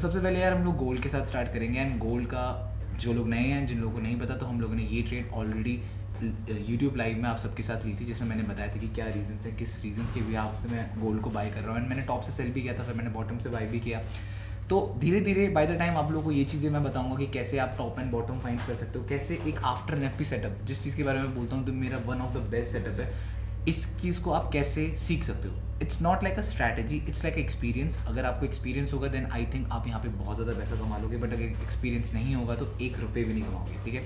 सबसे पहले यार हम लोग गोल्ड के साथ स्टार्ट करेंगे। एंड गोल्ड का जो लोग नए हैं, जिन लोगों को नहीं पता, तो हम लोगों ने ये ट्रेड ऑलरेडी यूट्यूब लाइव में आप सबके साथ ली थी, जिसमें मैंने बताया था कि क्या रीजंस है, किस रीजंस के बिहाफ से मैं गोल्ड को बाय कर रहा हूँ। एंड मैंने टॉप से सेल भी किया था, फिर मैंने बॉटम से बाय भी किया। तो धीरे धीरे बाय द टाइम आप लोगों को ये चीज़ें मैं बताऊंगा कि कैसे आप टॉप एंड बॉटम फाइंड कर सकते हो, कैसे एक आफ्टर एनएफपी सेटअप, जिस चीज़ के बारे में बोलता हूँ तो मेरा one of the best setup है, इस चीज़ को आप कैसे सीख सकते हो। It's not like a strategy, it's like experience. अगर आपको एक्सपीरियंस होगा देन आई थिंक आप यहाँ पे बहुत ज़्यादा पैसा कमा लोगे, बट अगर एक्सपीरियंस नहीं होगा तो एक रुपये भी नहीं कमाओगे। ठीक है,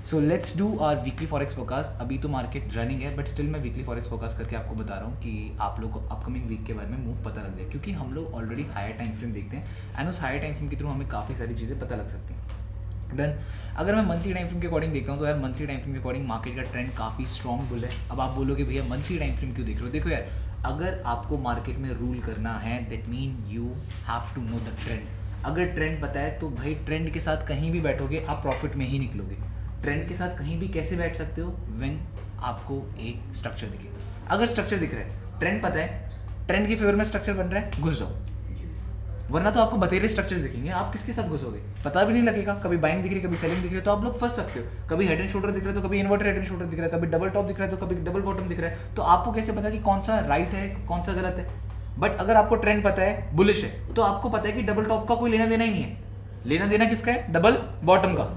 so let's do our weekly forex forecast. अभी तो मार्केट रनिंग है, बट स्टिल मैं वीकली फॉरेक्स फोरकास्ट करके आपको बता रहा हूँ कि आप लोग को अपकमिंग वीक के बारे में मूव पता लग जाए, क्योंकि हम लोग ऑलरेडी हायर टाइम फ्रेम देखते हैं एंड उस हायर टाइम फ्रेम के थ्रू हमें काफ़ी सारी चीज़ें पता लग सकती हैं। डन। अगर मैं मंथली टाइम फ्रेम के अकॉर्डिंग देखता हूँ तो यार मंथली टाइम फ्रेम के अकॉर्डिंग मार्केट का ट्रेंड काफ़ी स्ट्रॉन्ग बुल है। अब आप बोलोगे भैया मंथली टाइम फ्रेम क्यों देख रहे हो? देखो यार, अगर आपको मार्केट में रूल करना है that mean you have to know the trend. अगर ट्रेंड पता है तो भाई ट्रेंड के साथ कहीं भी बैठोगे आप प्रॉफिट में ही निकलोगे। ट्रेंड के साथ कहीं भी कैसे बैठ सकते हो? व्हेन आपको एक स्ट्रक्चर दिखे। अगर स्ट्रक्चर दिख रहा है, ट्रेंड पता है, ट्रेंड के फेवर में स्ट्रक्चर बन रहा है, घुस जाओ। वरना तो आपको बतेरे स्ट्रक्चर्स दिखेंगे, आप किसके साथ घुसोगे पता भी नहीं लगेगा। कभी बाइंग दिख रही है, कभी सेलिंग दिख रही है, तो आप लोग फंस सकते हो। कभी हेड एंड शोल्डर दिख रहा है तो कभी इन्वर्टेड हेड एंड शोल्डर दिख रहा है, कभी डबल टॉप दिख रहा है तो कभी डबल बॉटम दिख रहा है। तो आपको कैसे पता कि कौन सा राइट है कौन सा गलत है? बट अगर आपको ट्रेंड पता है बुलिश है, तो आपको पता है कि डबल टॉप का कोई लेना देना ही नहीं है। लेना देना किसका है? डबल बॉटम का।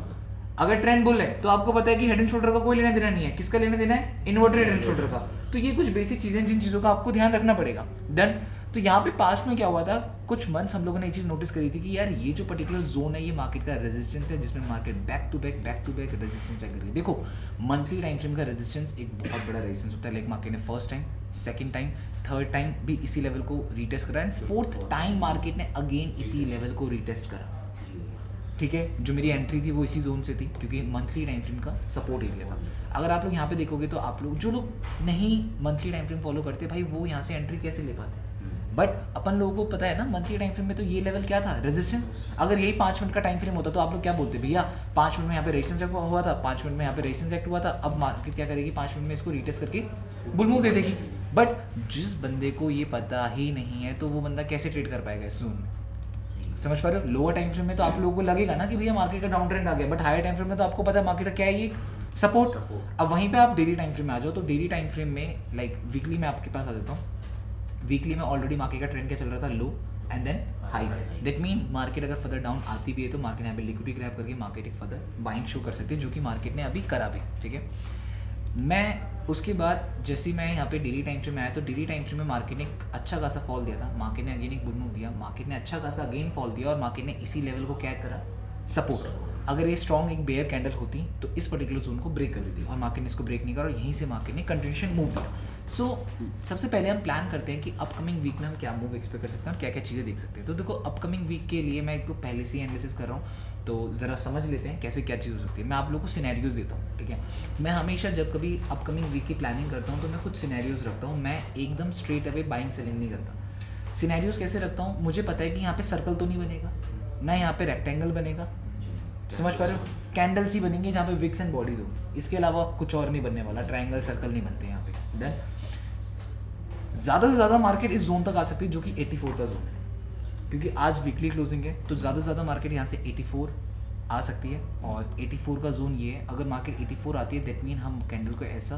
अगर ट्रेंड बुल है तो आपको पता है कि हेड एंड शोल्डर का कोई लेना देना नहीं है। किसका लेना देना है? इन्वर्टेड हेड एंड शोल्डर का। तो ये कुछ बेसिक चीजें जिन चीजों का आपको ध्यान रखना पड़ेगा। डन। तो यहाँ पे पास्ट में क्या हुआ था, कुछ मंथ्स हम लोगों ने ये चीज़ नोटिस करी थी कि यार ये जो पर्टिकुलर जोन है ये मार्केट का रेजिस्टेंस है, जिसमें market back to back resistance check कर रही है। देखो, मंथली टाइम फ्रेम का रेजिस्टेंस एक बहुत बड़ा रेजिस्टेंस होता है। लाइक मार्केट ने first time, second time, third time भी इसी लेवल को रीटेस्ट करा एंड फोर्थ टाइम मार्केट ने अगेन इसी लेवल को रीटेस्ट करा। ठीक है, जो मेरी एंट्री थी वो इसी जोन से थी, क्योंकि मंथली टाइम फ्रेम का सपोर्ट एरिया था। अगर आप लोग यहाँ पे देखोगे तो आप लोग जो लोग नहीं मंथली टाइम फ्रेम फॉलो करते, भाई वो यहाँ से एंट्री कैसे ले पाते? बट अपन लोगों को पता है ना मंथली टाइम फ्रेम में तो ये लेवल क्या था? रेजिस्टेंस। अगर यही 5 मिनट का टाइम फ्रेम होता तो आप लोग क्या बोलते? भैया 5 मिनट में यहाँ पे रेजिस्टेंस एक्ट हुआ था, 5 मिनट में यहाँ पे रेजिस्टेंस एक्ट हुआ था, अब मार्केट क्या करेगी? 5 मिनट में इसको रीटेस्ट करके बुल मूव दे देगी। बट जिस बंदे को ये पता ही नहीं है तो वो बंदा कैसे ट्रेड कर पाएगा इस जोन में? समझ पा रहे हो? लोअर टाइम फ्रेम में तो आप लोगों को लगेगा ना कि भैया मार्केट का डाउन ट्रेंड आ गया, बट हायर टाइम फ्रेम में तो आपको पता है मार्केट का क्या है, ये सपोर्ट। अब वहीं पे आप डेली टाइम फ्रेम में आ जाओ, तो डेली टाइम फ्रेम में लाइक वीकली में आपके पास आ जाता हूँ। वीकली में ऑलरेडी मार्केट का ट्रेंड क्या चल रहा था? Low and then high. That mean market अगर फर्दर डाउन आती भी है तो मार्केट यहाँ पे लिक्विडिटी ग्रैब करके मार्केट एक फर्दर बाइंग शो कर सकती है, जो कि मार्केट ने अभी करा भी। ठीक है, मैं उसके बाद जैसे मैं यहाँ पे डेली टाइम फ्रेम में आया तो डेली टाइम फ्रेम में मार्केट ने एक अच्छा खासा फॉल दिया था। मार्केट ने अगेन एक बुल मूव दिया, मार्केट ने अच्छा खासा अगेन फॉल दिया और मार्केट ने इसी लेवल को क्या करा? सपोर्ट। अगर ये स्ट्रॉन्ग एक बेयर कैंडल होती तो इस पर्टिकुलर जोन को ब्रेक कर देती, और मार्केट ने इसको ब्रेक नहीं करा और यहीं से मार्केट ने कंटिन्यूशन मूव दिया। सो सबसे पहले हम प्लान करते हैं कि अपकमिंग वीक में हम क्या मूव एक्सपेक्ट कर सकते हैं और क्या क्या चीज़ें देख सकते हैं। तो देखो, अपकमिंग वीक के लिए मैं एक तो पहले से ही एनालिसिस कर रहा हूँ, तो ज़रा समझ लेते हैं कैसे क्या चीज़ हो सकती है। मैं आप लोगों को सिनेरियोज देता हूँ। ठीक है, मैं हमेशा जब कभी अपकमिंग वीक की प्लानिंग करता हूँ तो मैं कुछ सिनेरियोज रखता हूँ। मैं एकदम स्ट्रेट अवे बाइंग सेलिंग नहीं करता। सिनेरियोज कैसे रखता हूँ? मुझे पता है कि यहाँ पे सर्कल तो नहीं बनेगा, ना यहाँ पे रेक्टेंगल बनेगा, समझ पा रहे हो? कैंडल्स ही बनेंगे जहाँ पे विक्स एंड बॉडीज हो, इसके अलावा कुछ और नहीं बनने वाला। ट्रायंगल सर्कल नहीं बनते यहाँ पे। डन। ज़्यादा से ज़्यादा मार्केट इस जोन तक आ सकती है जो कि 84 का जोन है, क्योंकि आज वीकली क्लोजिंग है, तो ज़्यादा से ज़्यादा मार्केट यहाँ से 84 आ सकती है। और 84 का जोन ये है, अगर मार्केट 84 आती है दैट मीन हम कैंडल को ऐसा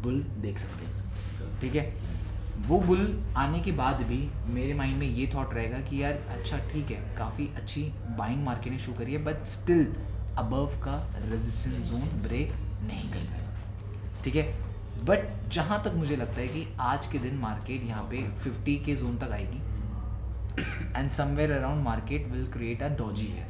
बुल देख सकते हैं। ठीक है, वो बुल आने के बाद भी मेरे माइंड में ये थॉट रहेगा कि यार अच्छा ठीक है, काफ़ी अच्छी बाइंग मार्केट ने शो करी है, बट स्टिल अबव का रेजिस्टेंस जोन ब्रेक नहीं कर पाएगा। ठीक है, बट जहाँ तक मुझे लगता है कि आज के दिन मार्केट यहाँ पे 50 के जोन तक आएगी and somewhere around market will create a Doge है।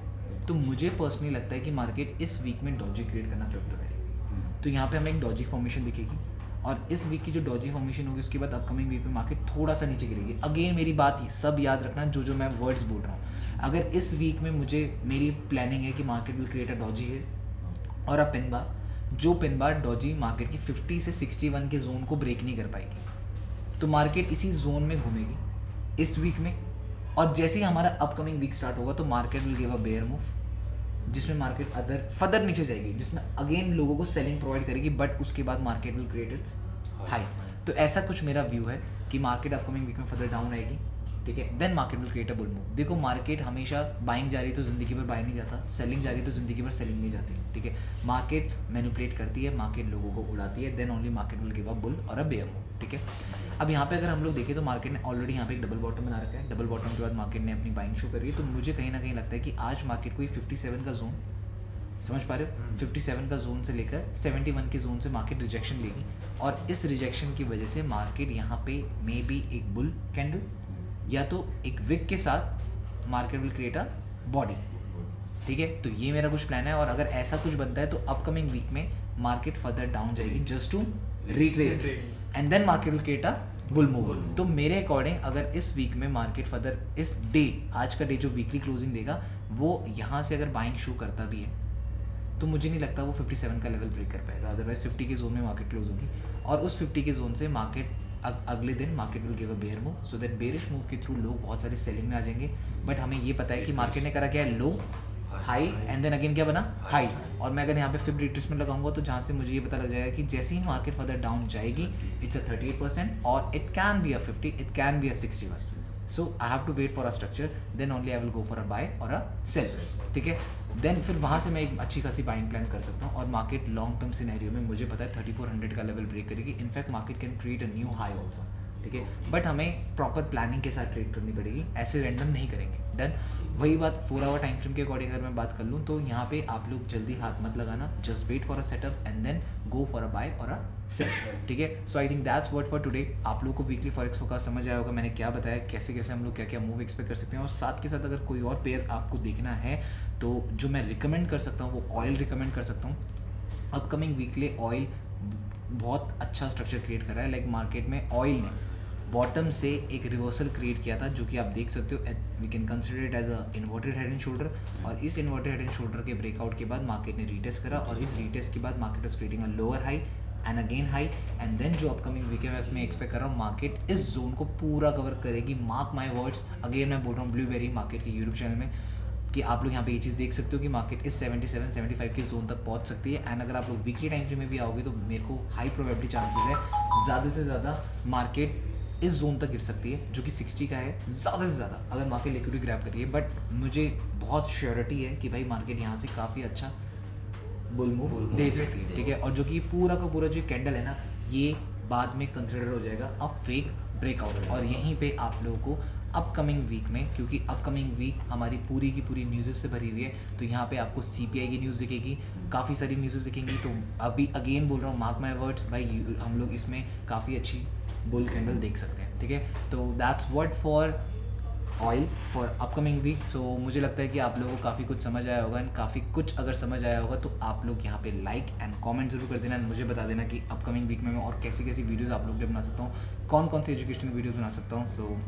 तो मुझे पर्सनली लगता है कि मार्केट इस वीक में डॉजी क्रिएट करना प्रेफर करेगी। तो यहाँ पे हमें एक डॉजी फॉर्मेशन दिखेगी, और इस वीक की जो डॉजी फॉर्मेशन होगी उसके बाद अपकमिंग वीक में मार्केट थोड़ा सा नीचे गिरेगी। अगेन मेरी बात ही सब याद रखना, जो मैं वर्ड्स बोल रहा हूँ। अगर इस वीक में मेरी प्लानिंग है कि market will create a Doge है और अ पिन बार, जो पिन बार डॉजी मार्केट की 50 से 61 के जोन को ब्रेक नहीं कर पाएगी, तो मार्केट इसी जोन में घूमेगी इस वीक में। और जैसे ही हमारा अपकमिंग वीक स्टार्ट होगा तो market will give a bear move, जिसमें मार्केट फर्दर नीचे जाएगी, जिसमें अगेन लोगों को सेलिंग प्रोवाइड करेगी, बट उसके बाद market will create its high. तो ऐसा कुछ मेरा व्यू है कि मार्केट अपकमिंग वीक में फर्दर डाउन आएगी। ठीक है, then market will create a bull move. देखो मार्केट हमेशा बाइंग जा रही तो ज़िंदगी भर बाय नहीं जाता, सेलिंग जा रही तो ज़िंदगी भर सेलिंग नहीं जाती, ठीक है। मार्केट मैनिपुलेट करती है, मार्केट लोगों को उड़ाती है, then only market will give a bull और अ बेयर मूव, ठीक है। अब यहाँ पे अगर हम लोग देखें तो मार्केट ने ऑलरेडी यहाँ पे एक डबल बॉटम बना रखा है, डबल बॉटम के बाद मार्केट ने अपनी बाइंग शो करी है। तो मुझे कहीं ना कहीं लगता है कि आज मार्केट को 57 का जोन, समझ पा रहे हो, 57 का जोन से लेकर 71 के जोन से मार्केट रिजेक्शन लेगी, और इस रिजेक्शन की वजह से मार्केट यहाँ पे मे बी एक बुल कैंडल या तो एक विक के साथ market will create a body, ठीक है। तो ये मेरा कुछ प्लान है, और अगर ऐसा कुछ बनता है तो अपकमिंग वीक में मार्केट फर्दर डाउन जाएगी just to retrace and then market will create a bull move. तो मेरे अकॉर्डिंग अगर इस वीक में मार्केट फर्दर इस डे, आज का डे जो वीकली क्लोजिंग देगा, वो यहाँ से अगर बाइंग शो करता भी है तो मुझे नहीं लगता वो 57 का लेवल ब्रेक कर पाएगा, अदरवाइज 50 के जोन में मार्केट क्लोज होगी, और उस 50 के जोन से मार्केट अगले दिन market will give a bear move, so that bearish move के थ्रू लोग बहुत सारे सेलिंग में आ जाएंगे। बट हमें ये पता है कि मार्केट ने करा क्या है, लो हाई एंड देन अगेन क्या बना, हाई। और मैं अगर यहाँ पे फिब रिट्रेसमेंट लगाऊंगा तो जहाँ से मुझे ये पता लग जाएगा कि जैसे ही मार्केट फर्दर डाउन जाएगी, इट्स अ 38% और it can be a 50, it can be a 61। So I have to wait for a structure, then only I will go for a buy और अ सेल, ठीक है। Then फिर वहाँ से मैं एक अच्छी खासी बाइंग प्लान कर सकता हूँ, और मार्केट लॉन्ग टर्म सिनेरियो में मुझे पता है 3400 का लेवल ब्रेक करेगी। In fact market can create a new high also, ठीक है। बट हमें प्रॉपर प्लानिंग के साथ ट्रेड करनी पड़ेगी, ऐसे रैंडम नहीं करेंगे, डन। वही बात 4 आवर टाइम फ्रेम के अकॉर्डिंग अगर मैं बात कर लूँ तो यहाँ पे आप लोग जल्दी हाथ मत लगाना, just wait for a setup and then go for a buy और अ सेल, ठीक है। So I think that's what for today. आप लोग को वीकली फॉरेक्स फोकस समझ आया होगा, मैंने क्या बताया, कैसे कैसे हम लोग क्या क्या मूव एक्सपेक्ट कर सकते हैं, और साथ के साथ अगर कोई और पेयर आपको देखना है तो जो मैं रिकमेंड कर सकता हूँ वो ऑयल रिकमेंड कर सकता हूँ। अपकमिंग वीकली ऑयल बहुत अच्छा स्ट्रक्चर क्रिएट कर रहा है, लाइक मार्केट में ऑयल ने बॉटम से एक रिवर्सल क्रिएट किया था, जो कि आप देख सकते हो, we can consider it as a inverted head and shoulder, और इस इन्वर्टेड हेड एंड शोल्डर के ब्रेकआउट के बाद मार्केट ने रीटेस्ट करा, और इस रीटेस्ट के बाद market was creating a lower high and again high, and then जो अपकमिंग वीक है मैं उसमें एक्सपेक्ट कर रहा हूँ मार्केट इस जोन को पूरा कवर करेगी, मार्क माई वर्ड्स। अगेन मैं बोल रहा हूँ ब्लूबेरी मार्केट के यूट्यूब चैनल में, कि आप लोग यहाँ पे ये चीज़ देख सकते हो कि मार्केट इस 77-75 की जोन तक पहुँच सकती है, एंड अगर आप लोग वीकली टाइम फ्रेम में भी आओगे तो मेरे को हाई प्रोबेबिलिटी चांसेस है ज़्यादा से ज़्यादा मार्केट इस जोन तक गिर सकती है, जो कि 60 का है ज़्यादा से ज़्यादा, अगर मार्केट लिक्विडिटी ग्रैब करिए। बट मुझे बहुत श्योरिटी है कि भाई मार्केट यहाँ से काफ़ी अच्छा बुल मूव दे सकती है, ठीक है। और जो कि पूरा का पूरा जो कैंडल है ना, ये बाद में कंसिडर हो जाएगा अब फेक ब्रेकआउट, और यहीं पे आप लोगों को अपकमिंग वीक में, क्योंकि अपकमिंग वीक हमारी पूरी की पूरी न्यूज़ से भरी हुई है, तो यहाँ पे आपको CPI की न्यूज़ दिखेगी, काफ़ी सारी न्यूज़ दिखेंगी। तो अभी अगेन बोल रहा हूँ, मार्क माई वर्ड्स भाई, हम लोग इसमें काफ़ी अच्छी बुल कैंडल देख सकते हैं, ठीक है। तो that's what for oil for upcoming week. So मुझे लगता है कि आप लोगों को काफ़ी कुछ समझ आया होगा, एंड काफ़ी कुछ अगर समझ आया होगा तो आप लोग यहाँ पे लाइक एंड कमेंट जरूर कर देना, एंड मुझे बता देना कि अपकमिंग वीक में मैं और कैसी कैसी वीडियोस आप लोग के लिए बना सकता हूँ, कौन कौन सी एजुकेशनल वीडियोस बना सकता हूँ। सो